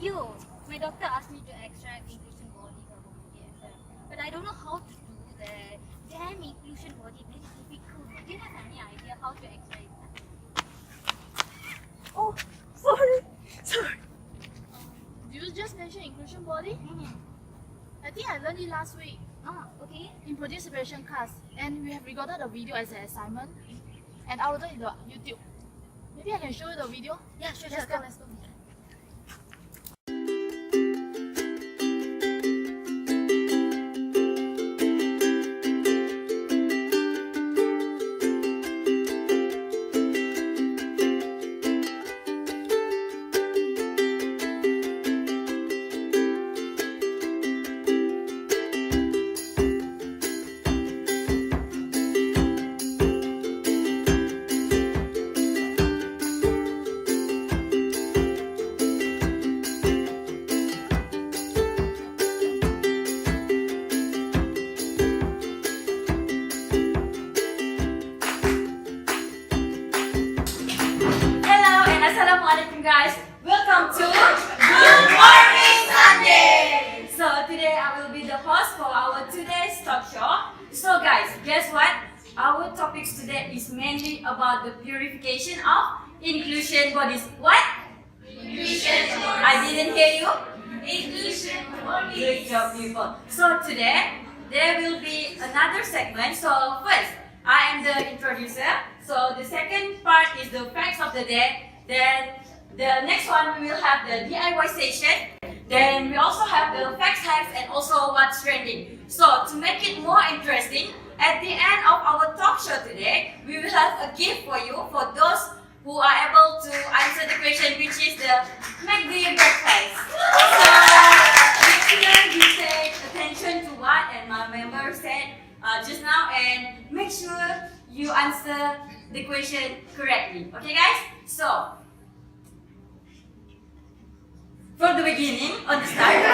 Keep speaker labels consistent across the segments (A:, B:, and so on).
A: Yo, my doctor asked me to extract inclusion body from DSM, but I don't know how to do that. Damn inclusion body, very difficult. Do you have any idea how to extract that?
B: Oh, sorry. Did you just mention inclusion body? I think I learned it last week
A: Okay.
B: in produce separation class, and we have recorded the video as an assignment, and I will do it in the YouTube. Maybe I can show you the video.
A: Yeah, sure.
B: Let's go.
C: Hello and assalamualaikum guys. Welcome to Good Morning Sunday. So today I will be the host for our today's talk show. So guys, guess what? Our topics today is mainly about the purification of inclusion bodies. What? Inclusion bodies. I didn't hear you. Inclusion bodies. Good job, people. So today there will be another segment. So first, I am the introducer. So the second part is the facts of the day. Then the next one we will have the DIY session. Then we also have the facts, hacks, and also what's trending. So to make it more interesting, at the end of our talk show today, we will have a gift for you for those who are able to answer the question, which is the McD breakfast. So make sure you pay attention to what and my member said just now, and make sure you answer the question correctly. Okay guys? So, from the beginning, on the start,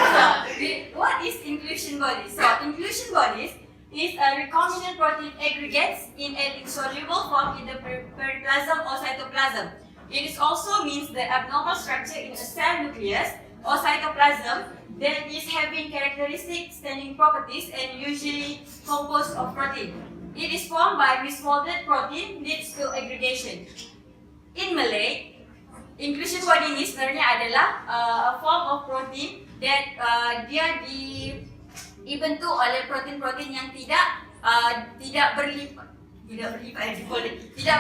C: what is inclusion bodies? So, inclusion bodies is a recombinant protein aggregates in an insoluble form in the periplasm or cytoplasm. It is also means the abnormal structure in a cell nucleus or cytoplasm that is having characteristic standing properties and usually composed of protein. It is formed by misfolded protein leads to aggregation. In Malay, inclusion body ini sebenarnya adalah a form of protein that dia dibentuk oleh protein-protein yang tidak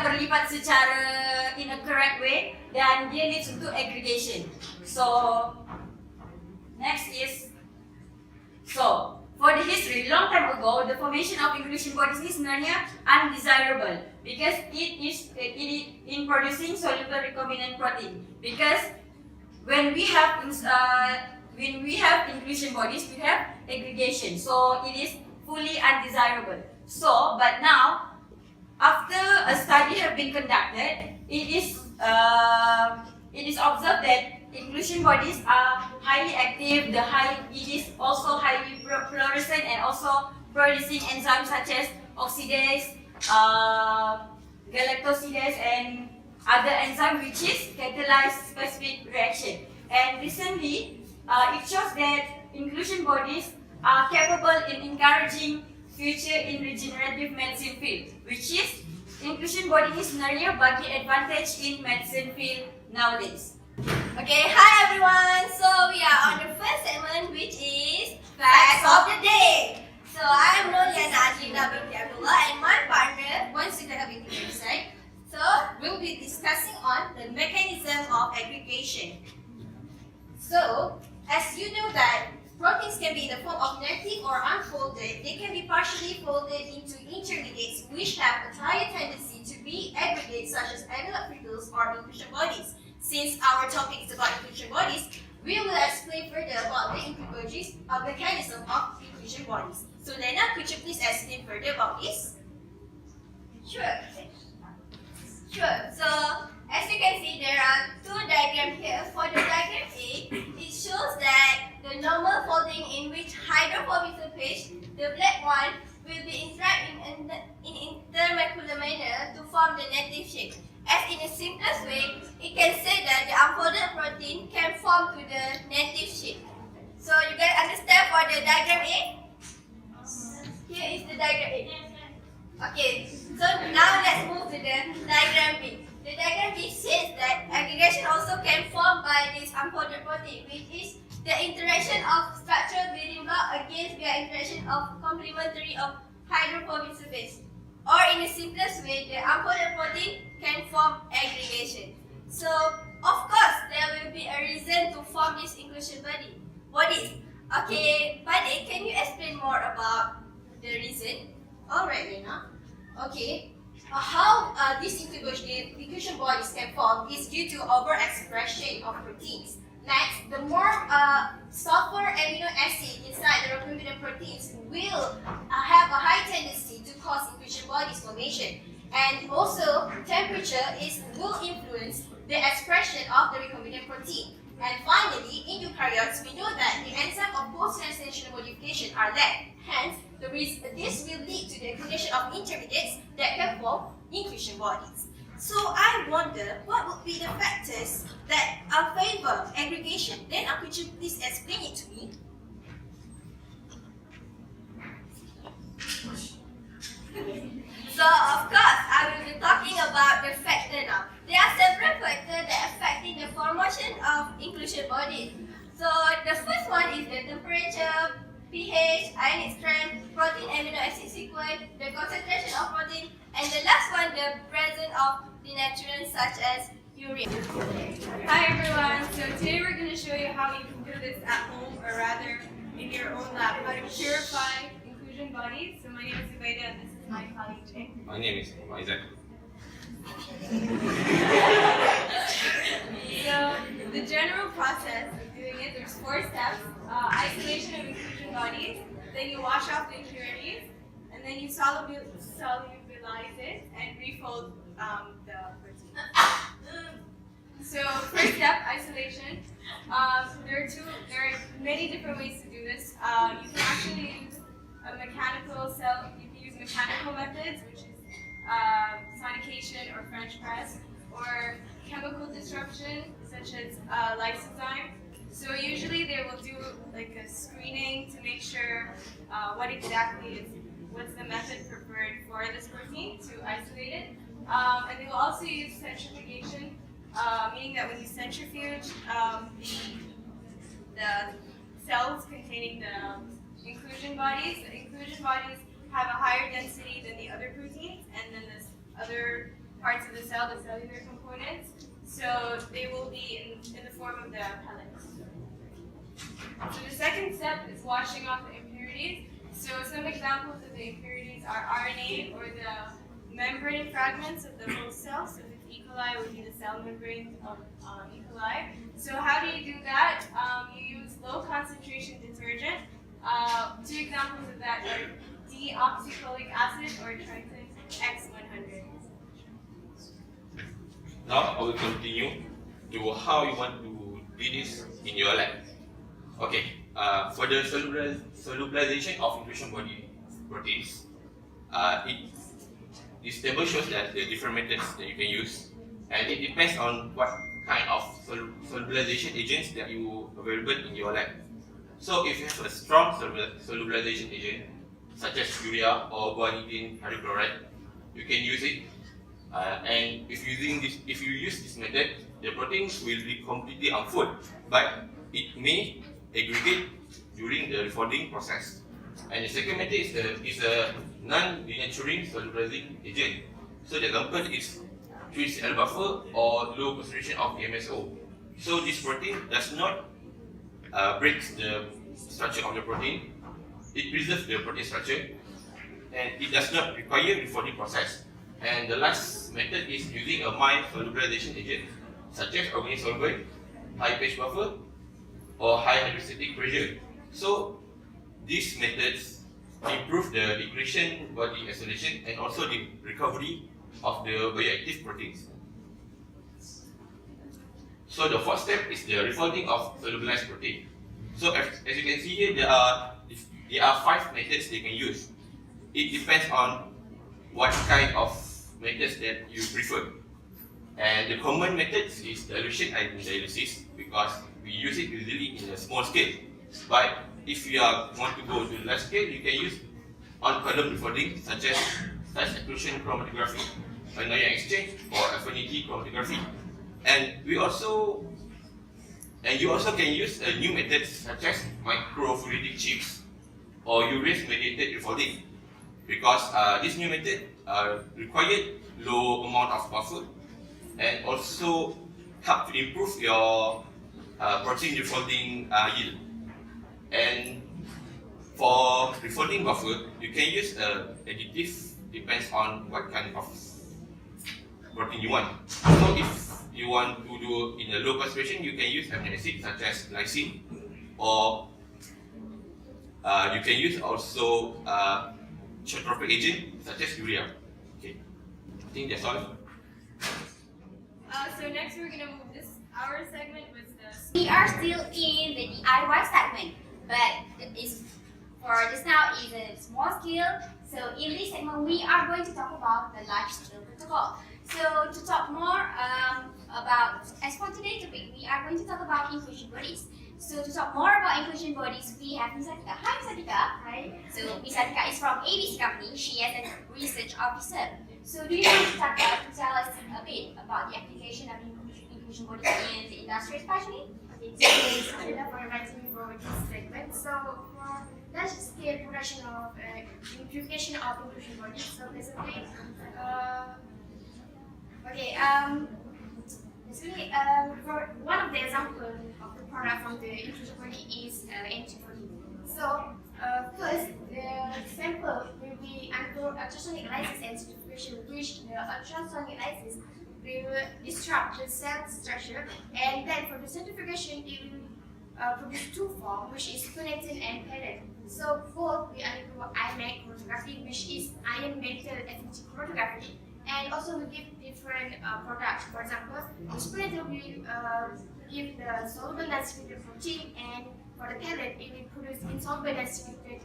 C: berlipat secara in a correct way, dan dia leads to aggregation. So next is for the history, long time ago, the formation of inclusion bodies is sebenarnya undesirable because it is in producing soluble recombinant protein. Because when we have inclusion bodies, we have aggregation, so it is fully undesirable. So, but now, after a study have been conducted, it is observed that inclusion bodies are highly active. It is also highly fluorescent and also producing enzymes such as oxidase, galactosidase, and other enzymes which is catalyze specific reaction. And recently, it shows that inclusion bodies are capable in encouraging future in regenerative medicine field, which is inclusion body ini sebenarnya bagi advantage in medicine field nowadays.
D: Okay, hi everyone. So we are on the first segment, which is Facts of the Day. So I am Noliana Ajina binti Abdullah, and my partner, Wansita binti Hussain. So we'll be discussing on the mechanism of aggregation. So as you know that proteins can be in the form of native or unfolded. They can be partially folded into intermediates, which have a higher tendency to be aggregates, such as envelope crystals or inclusion bodies. Since our topic is about inclusion bodies, we will explain further about the mechanism of inclusion bodies. So Lena, could you please explain further about this? Sure. So as you can see, there are two diagrams here. For the diagram A, it shows that the normal folding in which hydrophobic surface, the black one, will be inscribed in intermolecular manner to form the native shape. As in the simplest way, it can say that the unfolded protein can form conform to the native shape. So you guys understand for the diagram A? Here is the diagram A. Okay, so now let's move to the diagram B. The diagram B says that aggregation also can form by this unfolded protein, which is the interaction of structural building block against via interaction of complementary of hydrophobic surface. Or in the simplest way, the unfolded protein can form aggregation. So, of course, there will be a reason to form this inclusion bodies. Okay, Buddy, can you explain more about the reason?
E: Alright, Lena. Okay. How these inclusion bodies can form is due to overexpression of proteins. Next, the more sulfur amino acid inside the recombinant proteins will have a high tendency to cause inclusion bodies formation. And also, temperature will influence the expression of the recombinant protein. And finally, in eukaryotes, we know that the enzyme of post-translational modification are lacked. Hence, this will lead to the accumulation of intermediates that can form inclusion bodies. So I wonder what would be the factors that favor aggregation. Then could you please explain it to me?
D: So, of course, I will be talking about the factor now. There are several factors that affecting the formation of inclusion bodies. So, the first one is the temperature, pH, ionic strength, protein amino acid sequence, the concentration of protein, and the last one, the presence of denaturants such as urea.
C: Hi everyone, so today we're going to show you how you can do this at home, or rather in your own lab, how to purify inclusion bodies. So my name is Zubaida and this is my colleague Jay.
F: My name is Isaac.
C: So the general process of doing it, there's 4 steps. Isolation of inclusion bodies, then you wash off the impurities, and then you solubilize it and refold the protein. So first step, isolation. There are many different ways to do this. You can actually use a mechanical cell. You can use mechanical methods, which is sonication or French press, or chemical disruption, such as lysozyme. So usually they will do like a screening to make sure what's the method preferred for this protein to isolate it. And they will also use centrifugation, meaning that when you centrifuge the cells containing the inclusion bodies have a higher density than the other proteins, and then the other parts of the cell, the cellular components, so they will be in the form of the pellets. So the second step is washing off the impurities. So some examples of the impurities are RNA, or the membrane fragments of the host cell. So if it's E. coli, it would be the cell membrane of E. coli. So how do you do that? You use low concentration detergent. 2 examples of that are deoxycholic acid or Triton X100.
F: Now I will continue to how you want to do this in your lab. Okay, for the solubilization of inclusion body proteins, this table shows that the different methods that you can use, and it depends on what kind of solubilization agents that you available in your lab. So if you have a strong solubilization agent, such as urea or guanidine hydrochloride, you can use it. And if you use this method, the proteins will be completely unfold, but it may aggregate during the refolding process. And the second method is a non-denaturing solubilizing agent. So the example is 3CL buffer or low concentration of MSO. So this protein does not break the structure of the protein. It preserves the protein structure, and it does not require refolding process. And the last method is using a mild solubilization agent, such as organic solvent, high pH buffer, or high hydrostatic pressure. So these methods improve the inclusion body isolation and also the recovery of the bioactive proteins. So the fourth step is the refolding of solubilized protein. So as you can see here, there are 5 methods they can use. It depends on what kind of methods that you prefer. And the common methods is dilution and dialysis, because we use it usually in a small scale. But if you want to go to large scale, you can use on-column refolding such as exclusion chromatography, ion exchange, or affinity chromatography. And you also can use new methods such as microfluidic chips or urease-mediated refolding, because this new method required low amount of buffer and also help to improve your protein refolding yield. And for refolding buffer, you can use additive, depends on what kind of protein you want. So if you want to do in a low concentration, you can use amino acid such as lysine, or you can use also tropic agent such as urea. Okay, I think that's all.
C: So next we're gonna move this. Our segment was the.
A: We are still in the DIY segment, but for just now is a small scale. So in this segment, we are going to talk about the large scale protocol. So to talk more about, as for today's topic, we are going to talk about inclusion bodies. So to talk more about inclusion bodies, we have Miss Atika. Hi, Miss Atika. Hi. So Miss Atika is from ABC company. She is a research officer. So do you want to tell us a bit about the application of inclusion bodies in the industry, especially?
G: Okay, thanks Anila for inviting me for this segment. So for large scale production of purification of inclusion bodies, so basically, for one of the examples of the product from the inclusion body is antibody. So first, the sample will be undergo ultrasonic lysis and centrifugation, which the ultrasonic lysis will disrupt the cell structure, and then for the centrifugation, it will produce two forms, which is spinatin and pellet. So both will undergo ion chromatography, which is ion metal affinity chromatography, and also we give different products. For example, the spinatin will give the soluble non-secreted protein, and for the pellet, it will produce insoluble non-secreted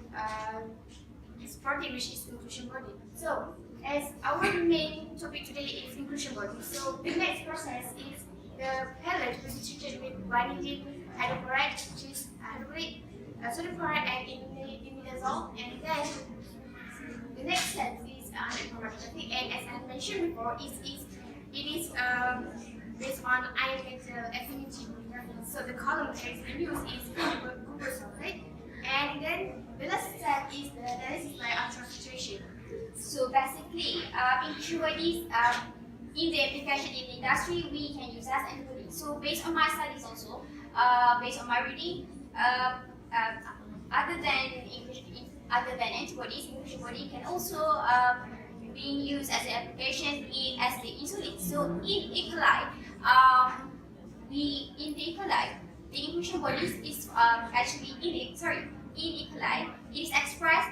G: protein, which is inclusion body. So, as our main topic today is inclusion body, so the next process is the pellet will be treated with vanillin hydrochloride, which is hydrochloric, sodium chloride, and imidazole, and then the next step is chromatography. And as I mentioned before, it is based on ion metal affinity chromatography. So the column that is used is copper sulfate, and then the last step is the analysis by ultrafiltration.
A: So basically, inclusion bodies in the application in the industry, we can use as antibodies. So based on my studies also, based on my reading, other than antibodies, inclusion body can also being used as an application as the insulin. So in E. coli, the inclusion bodies is actually in E. coli, it is expressed.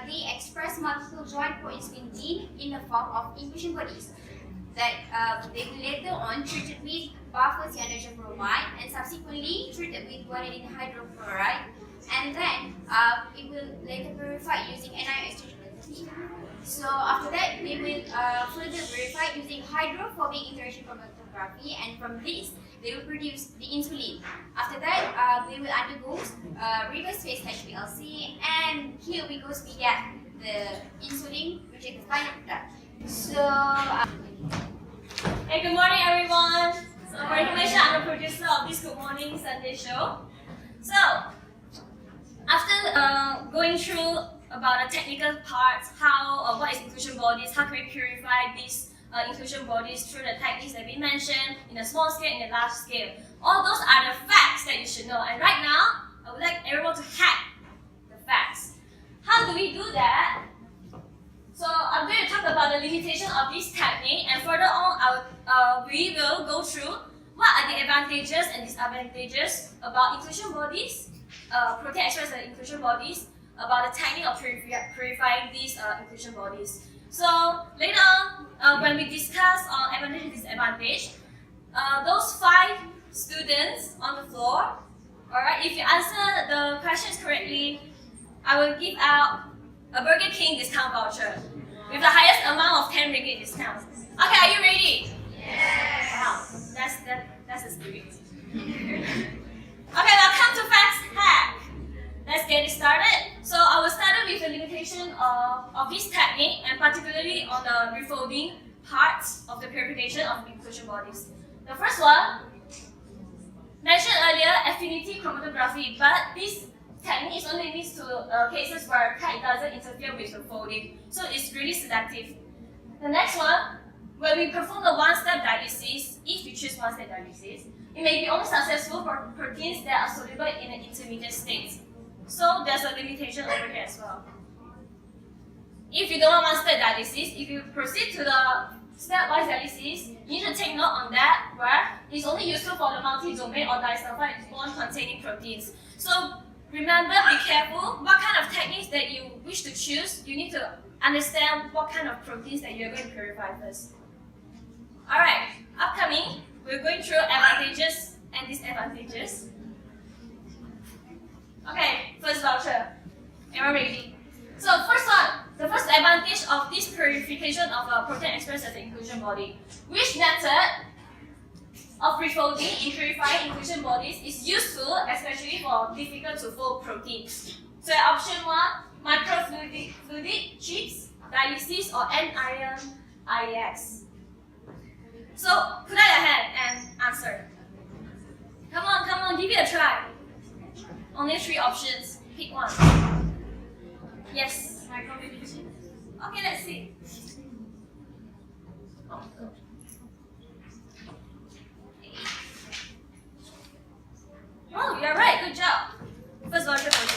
A: They express multiple joint proinsulin gene in the form of inclusion bodies that they will later on treated with buffer cyanogen bromide and subsequently treated with vanillin hydrochloride, and then it will later purify using anion exchange technique. So after that, they will further verify using hydrophobic interaction chromatography, and from this, they will produce the insulin. After that, they will undergo reverse phase HPLC, and here we get the insulin, which is the final product. So,
C: Hey, good morning, everyone. So for information, I'm the producer of this Good Morning Sunday show. So after going through about the technical parts, how what is inclusion bodies, how can we purify these inclusion bodies through the techniques that we mentioned in a small scale, in a large scale. All those are the facts that you should know. And right now, I would like everyone to hack the facts. How do we do that? So I'm going to talk about the limitation of this technique, and further on, we will go through what are the advantages and disadvantages about inclusion bodies, protein expressed inclusion bodies, about the technique of purifying these inclusion bodies. So later on, when we discuss advantage and disadvantage, those 5 students on the floor, alright, if you answer the questions correctly, I will give out a Burger King discount voucher with the highest amount of 10 ringgit discount. Okay, are you ready? Yes. Wow, that's the spirit. of this technique, and particularly on the refolding parts of the purification of inclusion bodies. The first one, mentioned earlier, affinity chromatography, but this technique is only used to cases where tag doesn't interfere with the folding, so it's really selective. The next one, when we perform the one-step dialysis, if we choose one-step dialysis, it may be only successful for proteins that are soluble in an intermediate state. So there's a limitation over here as well. If you don't want one-step dialysis, if you proceed to the stepwise dialysis, you need to take note on that where it's only useful for the multi-domain or disulfide bond-containing proteins. So remember, be careful what kind of techniques that you wish to choose. You need to understand what kind of proteins that you're going to purify first. Alright, upcoming, we're going through advantages and disadvantages. Okay, first voucher. Everyone ready? So first one, the first advantage of this purification of a protein expressed as an inclusion body. Which method of refolding in purifying inclusion bodies is useful, especially for difficult to fold proteins? So option 1, microfluidic chips, dialysis, or anion IEX. So put out your hand and answer. Come on, give it a try. Only 3 options. Pick one. Yes, microfluidic chips. Okay, let's see. Oh, you're right. Good job. First voucher for you.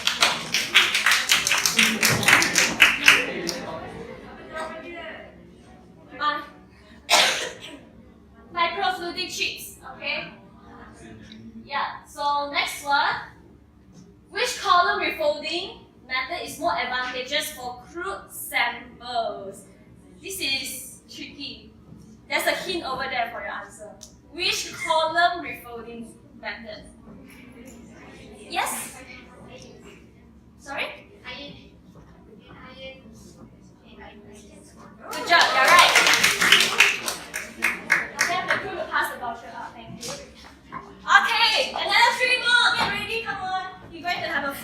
C: Microfluidic chips. Okay. Yeah. So next one. Which column refolding method is more advantageous for crude samples? This is tricky. There's a hint over there for your answer. Which column refolding method? Yes? Sorry? Good job, you're right. Okay, the crew will pass the voucher out. Thank you. Okay, another 3 more. Get ready, come on. You're going to have a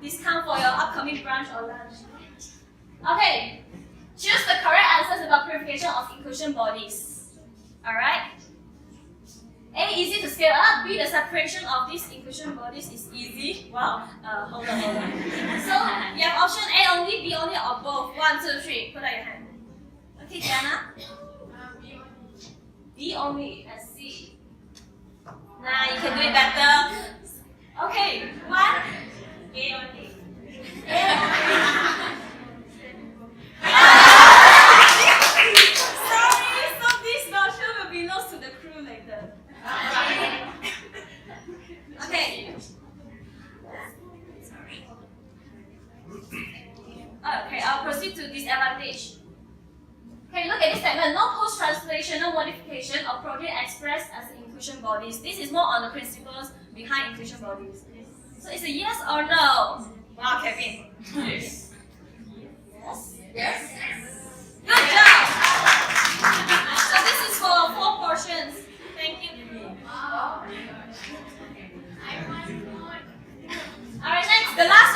C: discount for your upcoming brunch or lunch. Okay, choose the correct answers about purification of inclusion bodies. Alright? A, easy to scale up. B, the separation of these inclusion bodies is easy. Wow. Hold on. So, you have option A only, B only, or both. 1, 2, 3. Put out your hand. Okay, Diana? B only. Let's see. Nah, you can do it better. Okay, 1. A only. Sorry, so this voucher will be lost to the crew later. Okay. Sorry. Okay, I'll proceed to disadvantage. Okay, look at this statement. No post-translational modification of protein expressed as inclusion bodies. This is more on the principles behind inclusion bodies. So it's a yes or no? Wow, Kevin. Yes. Yes? Good job! So this is for 4 portions. Thank you. Alright, next, the last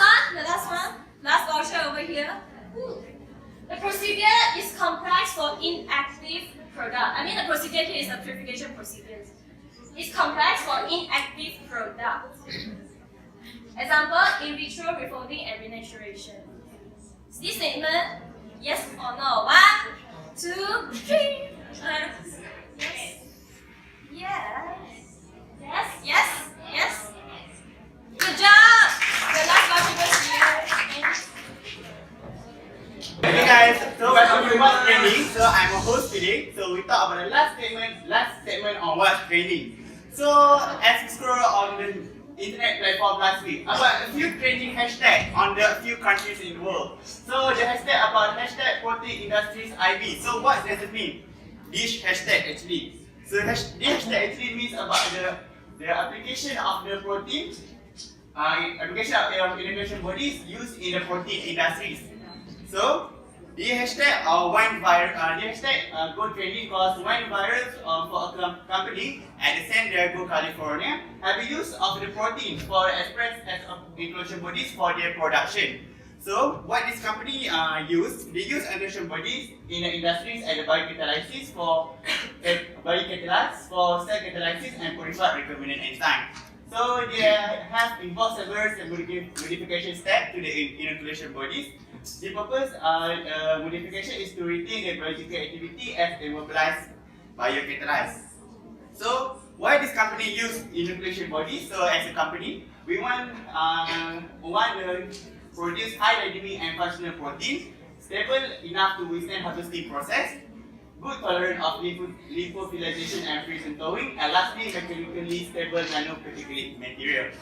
C: one. Last voucher over here. The procedure is complex for inactive product. I mean, the procedure here is a purification procedure. It's complex for inactive product. Example, in vitro refolding and renaturation. Is this statement yes or no? 1, 2, 3. Yes. Good job. The last voucher goes to you.
H: Hey guys, so welcome to What's Training. So I'm a host today. So we talk about the last statement on what's training. So as you scroll on the internet platform last week, about a few trending hashtags on the few countries in the world. So the hashtag about hashtag protein industries IB. So what does it mean? This hashtag actually. So this hashtag actually means about the application of the protein, application of integration bodies used in the protein industries. So the hashtag go trending because one virus for a company at the San Diego, California have the use of the protein for express as inclusion bodies for their production. So what this company they use integration bodies in the industries and the biocatalysis for biocatalysis for cell catalysis and purified recombinant enzyme. So they have involved several modification steps to the inoculation bodies. The purpose of modification is to retain the biological activity as immobilized biocatalysis. So why this company use inoculation bodies? So as a company, we want to produce high dynamic and functional protein, stable enough to withstand harvesting process, good tolerance of lipofilization and freeze and thawing, and lastly, mechanically stable nanoparticulate material.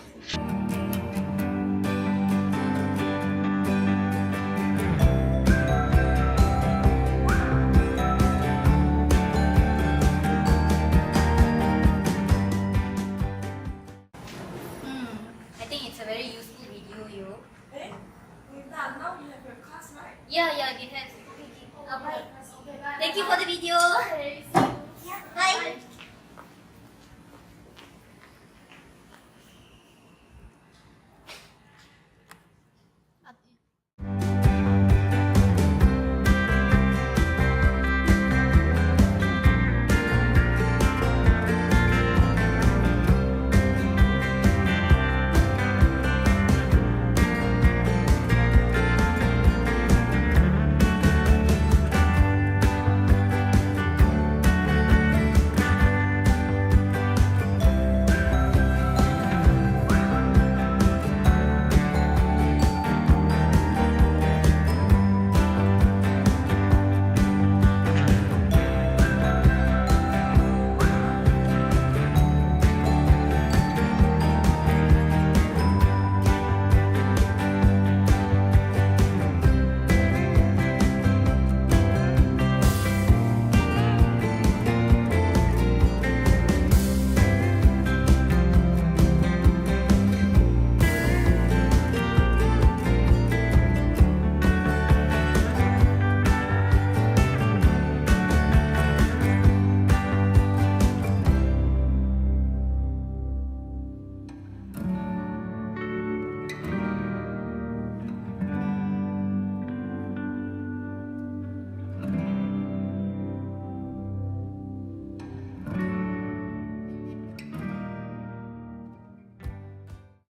D: I think it's a very useful video, yo.
C: Eh? We're done. Now you have your class, right?
D: Yeah, we have. Bye. Thank you for the video.
B: Okay, see you.
D: Bye.